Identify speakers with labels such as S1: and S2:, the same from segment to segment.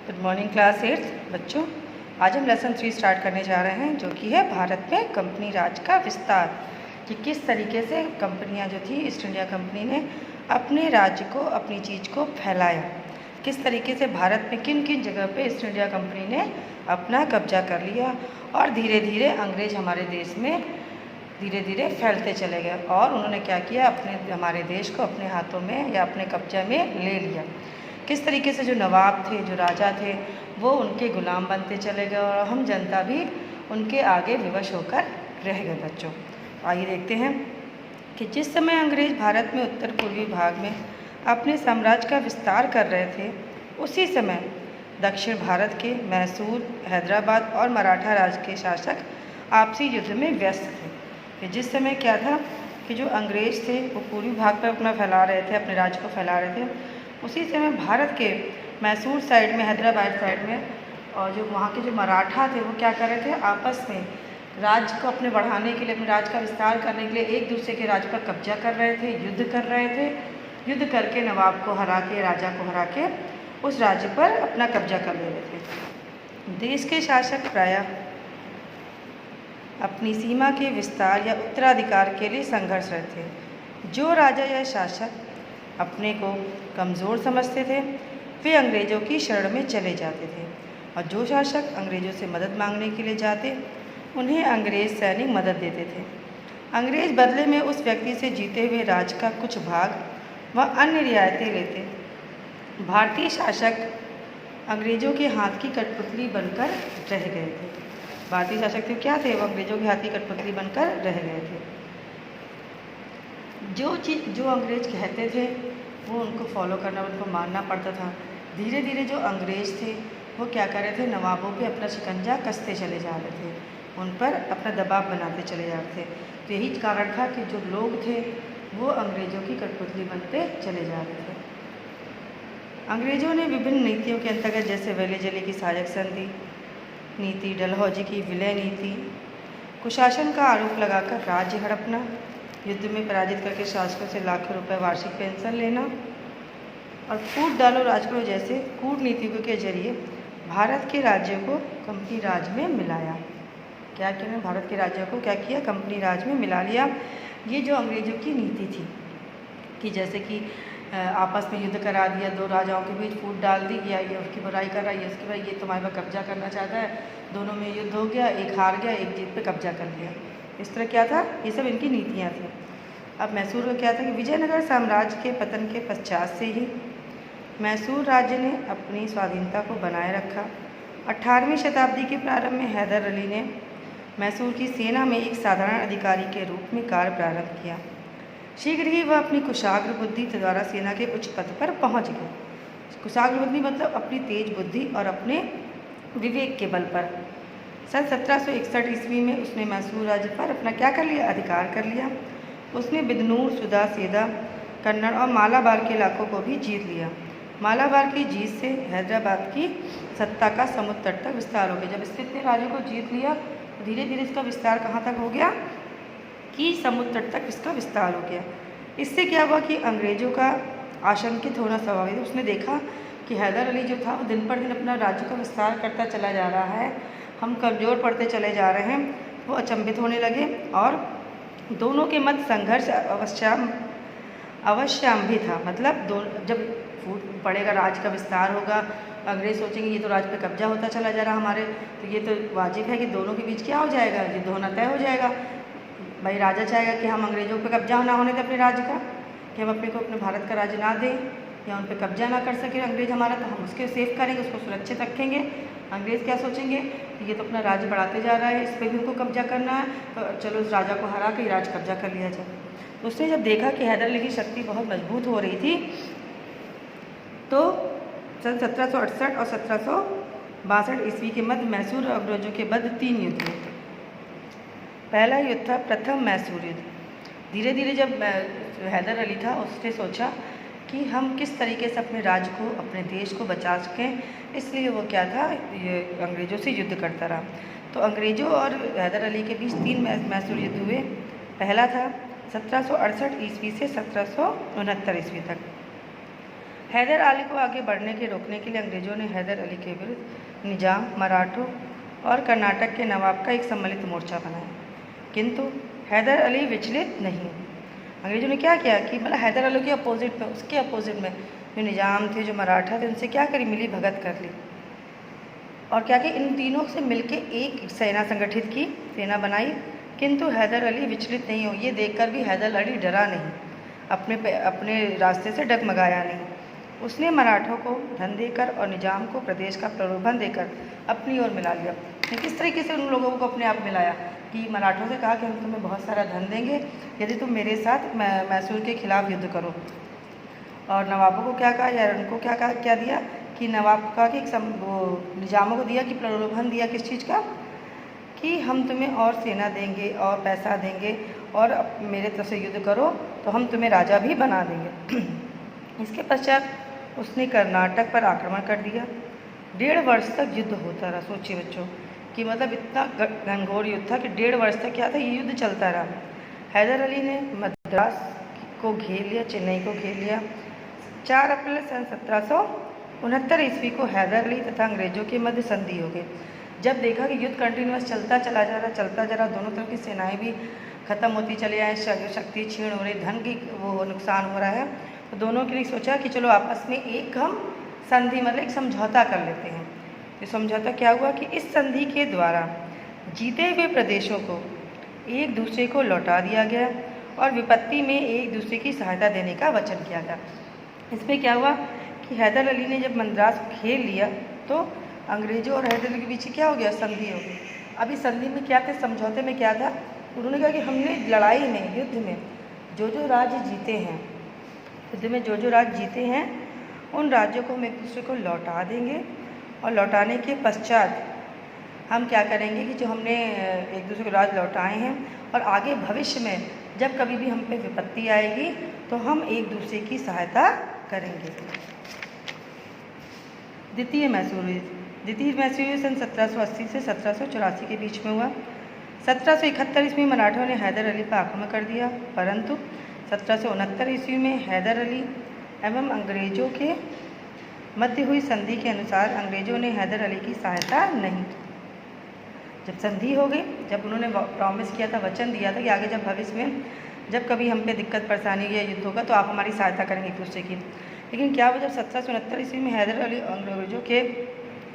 S1: Good morning class 8 बच्चों। आज हम लेसन 3 स्टार्ट करने जा रहे हैं, जो कि है भारत में कंपनी राज का विस्तार। कि किस तरीके से कंपनियां जो थी ईस्ट इंडिया कंपनी ने अपने राज्य को, अपनी चीज़ को फैलाया। किस तरीके से भारत में किन किन जगह पे ईस्ट इंडिया कंपनी ने अपना कब्जा कर लिया और धीरे धीरे अंग्रेज हमारे देश में धीरे धीरे फैलते चले गए। और उन्होंने क्या किया, हमारे देश को अपने हाथों में या अपने कब्जा में ले लिया। किस तरीके से जो नवाब थे, जो राजा थे, वो उनके गुलाम बनते चले गए और हम जनता भी उनके आगे विवश होकर रह गए। बच्चों आइए देखते हैं कि जिस समय अंग्रेज भारत में उत्तर पूर्वी भाग में अपने साम्राज्य का विस्तार कर रहे थे, उसी समय दक्षिण भारत के मैसूर, हैदराबाद और मराठा राज्य के शासक आपसी युद्ध में व्यस्त थे। कि जिस समय क्या था कि जो अंग्रेज थे वो पूर्वी भाग पर अपना फैला रहे थे, अपने राज्य को फैला रहे थे, उसी समय भारत के मैसूर साइड में, हैदराबाद साइड में और जो वहाँ के जो मराठा थे वो क्या कर रहे थे, आपस में राज्य को अपने बढ़ाने के लिए, अपने राज्य का विस्तार करने के लिए एक दूसरे के राज्य पर कब्जा कर रहे थे, युद्ध कर रहे थे। युद्ध करके नवाब को हरा के, राजा को हरा के उस राज्य पर अपना कब्जा कर ले रहे थे। देश के शासक प्रायः अपनी सीमा के विस्तार या उत्तराधिकार के लिए संघर्षरत थे। जो राजा या शासक अपने को कमज़ोर समझते थे वे अंग्रेज़ों की शरण में चले जाते थे, और जो शासक अंग्रेज़ों से मदद मांगने के लिए जाते उन्हें अंग्रेज़ सैनिक मदद देते थे। अंग्रेज़ बदले में उस व्यक्ति से जीते हुए राज्य का कुछ भाग व अन्य रियायतें लेते। भारतीय शासक अंग्रेज़ों के हाथ की कठपुतली बनकर रह गए थे। भारतीय शासक थे क्या थे, वो अंग्रेज़ों के हाथ की कठपुतली बनकर रह गए थे। जो अंग्रेज कहते थे वो उनको फॉलो करना, उनको मानना पड़ता था। धीरे धीरे जो अंग्रेज थे वो क्या कर रहे थे, नवाबों पे अपना शिकंजा कसते चले जा रहे थे, उन पर अपना दबाव बनाते चले जा रहे थे। तो यही कारण था कि जो लोग थे वो अंग्रेज़ों की कठपुतली बनते चले जा रहे थे। अंग्रेज़ों ने विभिन्न नीतियों के अंतर्गत, जैसे वेले जले की साजक संधि नीति, डलहौजी की विलय नीति, कुशासन का आरोप लगाकर राज्य हड़पना, युद्ध में पराजित करके शासकों से लाखों रुपए वार्षिक पेंशन लेना और फूट डालो राज करो जैसे कूटनीतियों के जरिए भारत के राज्यों को कंपनी राज में मिलाया। क्या किया, भारत के राज्यों को क्या किया, कंपनी राज में मिला लिया। ये जो अंग्रेज़ों की नीति थी कि जैसे कि आपस में युद्ध करा दिया, दो राजाओं के बीच फूट डाल दी, या ये उसकी बुराई कर रहा है, उसकी बुराई, ये तुम्हारे पर कब्जा करना चाहता है, दोनों में युद्ध हो गया, एक हार गया, एक जीत पे कब्जा कर लिया। इस तरह क्या था, ये सब इनकी नीतियाँ थी। अब मैसूर में क्या था कि विजयनगर साम्राज्य के पतन के पश्चात से ही मैसूर राज्य ने अपनी स्वाधीनता को बनाए रखा। 18वीं शताब्दी के प्रारंभ में हैदर अली ने मैसूर की सेना में एक साधारण अधिकारी के रूप में कार्य प्रारंभ किया। शीघ्र ही वह अपनी कुशाग्र बुद्धि द्वारा सेना के उच्च पद पर पहुंच गए। कुशाग्र बुद्धि मतलब अपनी तेज बुद्धि और अपने विवेक के बल पर। सन 1761 ईस्वी में उसने मैसूर राज्य पर अपना क्या कर लिया, अधिकार कर लिया। उसने बिदनूर, सुदा, सेदा, कन्नड़ और मालाबार के इलाकों को भी जीत लिया। मालाबार की जीत से हैदराबाद की सत्ता का समुद्र तट तक विस्तार हो गया। जब इसने इतने राज्यों को जीत लिया, धीरे धीरे इसका विस्तार कहाँ तक हो गया कि समुद्र तट तक इसका विस्तार हो गया। इससे क्या हुआ कि अंग्रेज़ों का आशंकित होना स्वाभाविक। उसने देखा कि हैदर अली जो था वो दिन पर दिन अपना राज्य का विस्तार करता चला जा रहा है, हम कमज़ोर पड़ते चले जा रहे हैं। वो अचंभित होने लगे और दोनों के मध्य संघर्ष अवश्याम भी था। मतलब जब फूट पड़ेगा, राज्य का विस्तार होगा, अंग्रेज सोचेंगे ये तो राज्य पे कब्जा होता चला जा रहा हमारे, तो ये तो वाजिब है कि दोनों के बीच क्या हो जाएगा, युद्ध होना तय हो जाएगा। भाई राजा चाहेगा कि हम अंग्रेज़ों पे कब्जा ना होने दें अपने राज्य का, कि हम अपने को अपने भारत का राज्य ना दें या उन पर कब्जा ना कर सकें अंग्रेज हमारा, तो हम उसके सेफ करेंगे, उसको सुरक्षित रखेंगे। अंग्रेज़ क्या सोचेंगे कि ये तो अपना राज्य बढ़ाते जा रहा है, इस पर भी उनको कब्जा करना है, तो चलो उस राजा को हरा के राज्य कब्जा कर लिया जाए। तो उसने जब देखा कि हैदर अली की शक्ति बहुत मजबूत हो रही थी, तो सन 1768 और 1762 ईस्वी के मध्य मैसूर और अंग्रेजों के मध्य 3 युद्ध हुए। पहला युद्ध था प्रथम मैसूर युद्ध। धीरे धीरे जब हैदर अली था, उसने सोचा कि हम किस तरीके से अपने राज्य को, अपने देश को बचा सकें, इसलिए वो क्या था, ये अंग्रेज़ों से युद्ध करता रहा। तो अंग्रेज़ों और हैदर अली के बीच 3 मैसूर युद्ध हुए। पहला था 1768 ईस्वी से 1769 ईस्वी तक। हैदर अली को आगे बढ़ने के रोकने के लिए अंग्रेज़ों ने हैदर अली के विरुद्ध निजाम, मराठों और कर्नाटक के नवाब का एक सम्मिलित मोर्चा बनाया, किंतु हैदर अली विचलित नहीं हुए। अंग्रेज़ों ने क्या किया कि मतलब हैदर अली के अपोजिट में, उसके अपोजिट में जो निजाम थे, जो मराठा थे, उनसे क्या करी, मिली भगत कर ली और क्या कि इन तीनों से मिलके एक सेना संगठित की, सेना बनाई, किंतु हैदर अली विचलित नहीं हो। ये देखकर भी हैदर अली डरा नहीं, अपने रास्ते से डगमगाया नहीं। उसने मराठों को धन देकर और निजाम को प्रदेश का प्रलोभन देकर अपनी ओर मिला लिया। किस तरीके से उन लोगों को अपने आप मिलाया कि मराठों से कहा कि हम तुम्हें बहुत सारा धन देंगे यदि तुम मेरे साथ मैसूर के खिलाफ युद्ध करो। और नवाबों को क्या कहा, या उनको क्या दिया कि नवाब का कि वो निजामों को दिया कि प्रलोभन दिया किस चीज़ का, कि हम तुम्हें और सेना देंगे और पैसा देंगे और मेरे तरफ से युद्ध करो तो हम तुम्हें राजा भी बना देंगे। इसके पश्चात उसने कर्नाटक पर आक्रमण कर दिया। 1.5 वर्ष तक युद्ध होता रहा। सोचिए बच्चों कि मतलब इतना घनघोर युद्ध था कि 1.5 वर्ष तक क्या था, ये युद्ध चलता रहा। हैदर अली ने मद्रास को घेर लिया, चेन्नई को घेर लिया। 4 अप्रैल सन 1769 ईस्वी को हैदर अली तथा अंग्रेज़ों के मध्य संधि हो गई। जब देखा कि युद्ध कंटिन्यूस चलता जा रहा, दोनों तरफ की सेनाएं भी खत्म होती चली आई, शक्ति क्षीण हो रही, धन की वो नुकसान हो रहा है, तो दोनों के लिए सोचा कि चलो आपस में एक हम संधि मतलब एक समझौता कर लेते हैं। ये समझौता क्या हुआ कि इस संधि के द्वारा जीते हुए प्रदेशों को एक दूसरे को लौटा दिया गया और विपत्ति में एक दूसरे की सहायता देने का वचन किया गया। इसमें क्या हुआ कि हैदर अली ने जब मद्रास घेर लिया तो अंग्रेज़ों और हैदर अली के बीच क्या हो गया, संधि हो गई। अब इस संधि में क्या थे, समझौते में क्या था, उन्होंने कहा कि हमने लड़ाई में, युद्ध में जो राज्य जीते हैं, युद्ध में जो राज्य जीते हैं उन राज्यों को हम एक दूसरे को लौटा देंगे और लौटाने के पश्चात हम क्या करेंगे कि जो हमने एक दूसरे को राज्य लौटाए हैं और आगे भविष्य में जब कभी भी हम पे विपत्ति आएगी तो हम एक दूसरे की सहायता करेंगे। द्वितीय मैसूर युद्ध सन 1780 से 1784 के बीच में हुआ। 1771 ईस्वी में मराठों ने हैदर अली पर आक्रमण कर दिया, परंतु 1769 ईस्वी में हैदर अली एवं अंग्रेज़ों के मध्य हुई संधि के अनुसार अंग्रेज़ों ने हैदर अली की सहायता नहीं की। जब संधि हो गई, जब उन्होंने प्रॉमिस किया था, वचन दिया था कि आगे जब भविष्य में जब कभी हम पे दिक्कत परेशानी या युद्ध होगा तो आप हमारी सहायता करेंगे एक दूसरे की, लेकिन क्या हुआ, जब 1769 ईस्वी में हैदर अली अंग्रेज़ों के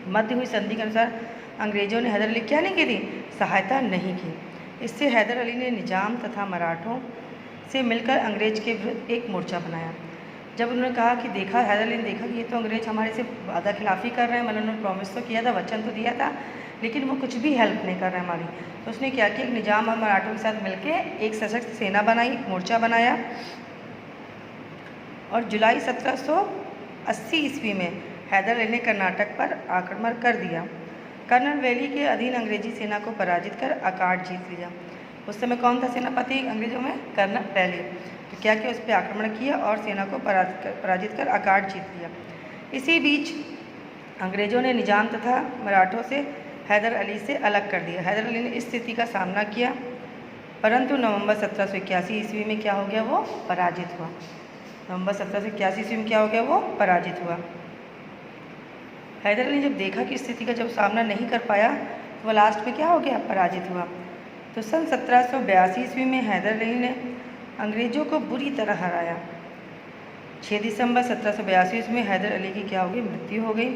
S1: मध्य हुई संधि के अनुसार अंग्रेज़ों ने हैदर अली क्या नहीं की थी, सहायता नहीं की। इससे हैदर अली ने निजाम तथा मराठों से मिलकर अंग्रेज के विरुद्ध एक मोर्चा बनाया। जब उन्होंने कहा कि देखा, हैदर अली ने देखा कि ये तो अंग्रेज हमारे से वादा खिलाफ़ी कर रहे हैं, मतलब उन्होंने प्रॉमिस तो किया था, वचन तो दिया था, लेकिन वो कुछ भी हेल्प नहीं कर रहे हैं हमारी, तो उसने क्या किया, निजाम और मराठों के साथ मिलकर एक सशक्त सेना बनाई, एक मोर्चा बनाया और जुलाई 1780 ईस्वी में हैदर अली ने कर्नाटक पर आक्रमण कर दिया। कर्नल वैली के अधीन अंग्रेजी सेना को पराजित कर अकाट जीत लिया। उस समय कौन था सेनापति अंग्रेजों में, कर्नल वैली। तो क्या किया, उस पर आक्रमण किया और सेना को पराजित कर अकाट जीत लिया। इसी बीच अंग्रेज़ों ने निजाम तथा मराठों से हैदर अली से अलग कर दिया। हैदर अली ने इस स्थिति का सामना किया, परंतु नवंबर 1781 ईस्वी में क्या हो गया, वो पराजित हुआ। नवंबर 1781 ईस्वी में क्या हो गया, वो पराजित हुआ। हैदर अली ने जब देखा कि स्थिति का जब सामना नहीं कर पाया तो वह लास्ट में क्या हो गया, पराजित हुआ। तो सन 1782 ईस्वी में हैदर अली ने अंग्रेज़ों को बुरी तरह हराया। 6 दिसंबर 1782 ईस्वी में हैदर अली की क्या हो गई, मृत्यु हो गई।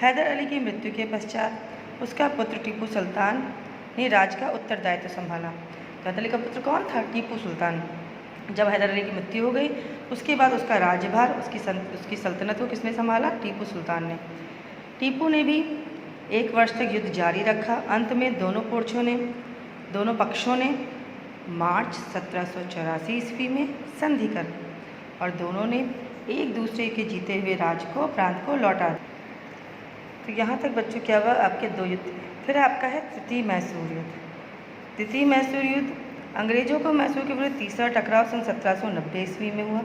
S1: हैदर अली की मृत्यु के पश्चात उसका पुत्र टीपू सुल्तान ने राज का उत्तरदायित्व संभाला। हैदर अली का पुत्र कौन था, टीपू सुल्तान। जब हैदर अली की मृत्यु हो गई उसके बाद उसका राज्यभार, उसकी सल्तनत को किसने संभाला, टीपू सुल्तान ने। टीपू ने भी 1 वर्ष तक युद्ध जारी रखा। अंत में दोनों पक्षों ने मार्च 1784 ईस्वी में संधि कर और दोनों ने एक दूसरे के जीते हुए प्रांत को लौटा दिया। तो यहाँ तक बच्चों क्या हुआ, आपके 2 युद्ध। फिर आपका है तृतीय मैसूर युद्ध। तृतीय मैसूर युद्ध अंग्रेज़ों को मैसूर के विरुद्ध तीसरा टकराव सन 1790 ईस्वी में हुआ।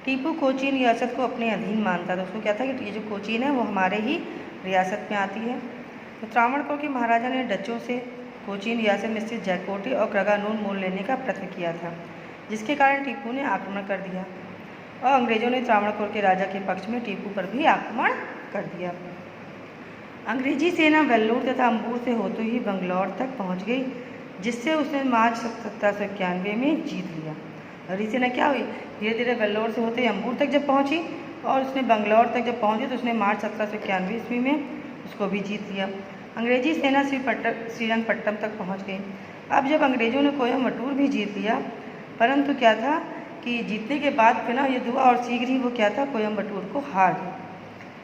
S1: टीपू कोचीन रियासत को अपने अधीन मानता था। उसको क्या था कि ये जो कोचीन है वो हमारे ही रियासत में आती है। तो त्रावणकोर के महाराजा ने डचों से कोचीन रियासत में स्थित जयकोटे और क्रगानूर मोल लेने का प्रयत्न किया था, जिसके कारण टीपू ने आक्रमण कर दिया। और अंग्रेज़ों ने त्रावणकोर के राजा के पक्ष में टीपू पर भी आक्रमण कर दिया। अंग्रेजी सेना वेल्लोर तथा अंबूर से होते ही बंगलौर तक पहुंच गई, जिससे उसने मार्च 1791 में जीत लिया। और ये सेना क्या हुई, धीरे धीरे वेल्लोर से होते ही अंबूर तक जब पहुंची और उसने बंगलौर तक जब पहुंची तो उसने मार्च 1791 ईस्वी में उसको भी जीत लिया। अंग्रेजी सेना श्रीरंगपट्टम तक पहुंच गई। अब जब अंग्रेज़ों ने कोयम्बटूर भी जीत लिया, परंतु क्या था कि जीतने के बाद फिर ना युद्ध हुआ और शीघ्र ही वो क्या था, कोयम्बटूर को हार गए।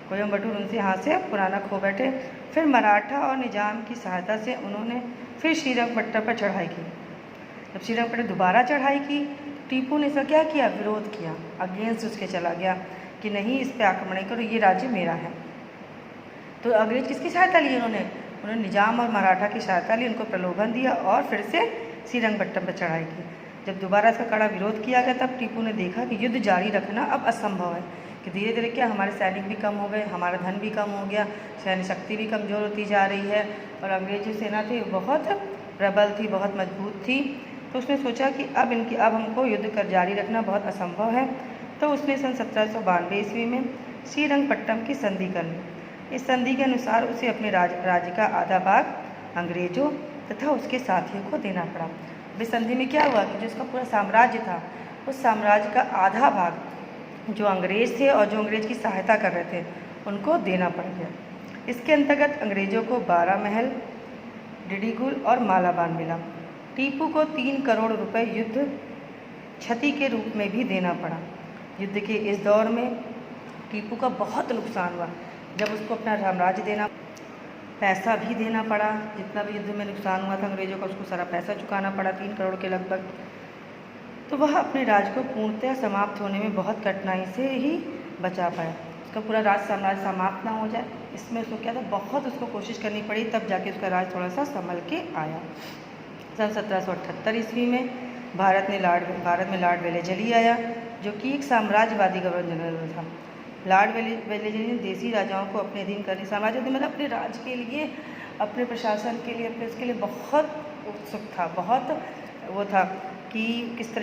S1: कोयम्बटूर उनसे यहाँ से पुराना खो बैठे। फिर मराठा और निजाम की सहायता से उन्होंने फिर श्रीरंगपट्टम पर चढ़ाई की। जब श्रीरंगपट्टम दोबारा चढ़ाई की, टीपू ने इसका क्या किया, विरोध किया, अगेंस्ट उसके चला गया कि नहीं, इस पर आक्रमण नहीं करो, ये राज्य मेरा है। तो अंग्रेज किसकी सहायता ली उन्होंने निजाम और मराठा की सहायता ली, उनको प्रलोभन दिया और फिर से श्रीरंगपट्टम पर चढ़ाई की। जब दोबारा इसका कड़ा विरोध किया गया, तब टीपू ने देखा कि युद्ध जारी रखना अब असंभव है, कि धीरे धीरे क्या हमारे सैनिक भी कम हो गए, हमारा धन भी कम हो गया, सैन्य शक्ति भी कमज़ोर होती जा रही है और अंग्रेजी सेना थी बहुत प्रबल थी, बहुत मजबूत थी। तो उसने सोचा कि अब हमको युद्ध कर जारी रखना बहुत असंभव है। तो उसने सन 1792 ईस्वी में श्रीरंगपट्टम की संधि कर ली। इस संधि के अनुसार उसे अपने राज्य का आधा भाग अंग्रेज़ों तथा उसके साथियों को देना पड़ा। इस संधि में क्या हुआ कि जो उसका पूरा साम्राज्य था, उस साम्राज्य का आधा भाग जो अंग्रेज़ थे और जो अंग्रेज़ की सहायता कर रहे थे, उनको देना पड़ गया। इसके अंतर्गत अंग्रेज़ों को 12 महल, डिडीगुल और मालाबार मिला। टीपू को 3 करोड़ रुपए युद्ध क्षति के रूप में भी देना पड़ा। युद्ध के इस दौर में टीपू का बहुत नुकसान हुआ, जब उसको अपना साम्राज्य देना, पैसा भी देना पड़ा, जितना भी युद्ध में नुकसान हुआ था अंग्रेज़ों का, उसको सारा पैसा चुकाना पड़ा, 3 करोड़ के लगभग। तो वह अपने राज्य को पूर्णतः समाप्त होने में बहुत कठिनाई से ही बचा पाया। उसका पूरा राज साम्राज्य समाप्त ना हो जाए, इसमें उसको क्या था, बहुत उसको कोशिश करनी पड़ी, तब जाके उसका राज थोड़ा सा संभल के आया। सन 1778 ईस्वी में भारत में लॉर्ड वेलेस्ली आया, जो कि एक साम्राज्यवादी गवर्नर जनरल था। लॉर्ड वेलेस्ली ने देसी राजाओं को अपने अधीन करने, साम्राज्य मतलब अपने राज्य के लिए, अपने प्रशासन के लिए, अपने उसके लिए बहुत उत्सुक था, बहुत वो था कि किस तरह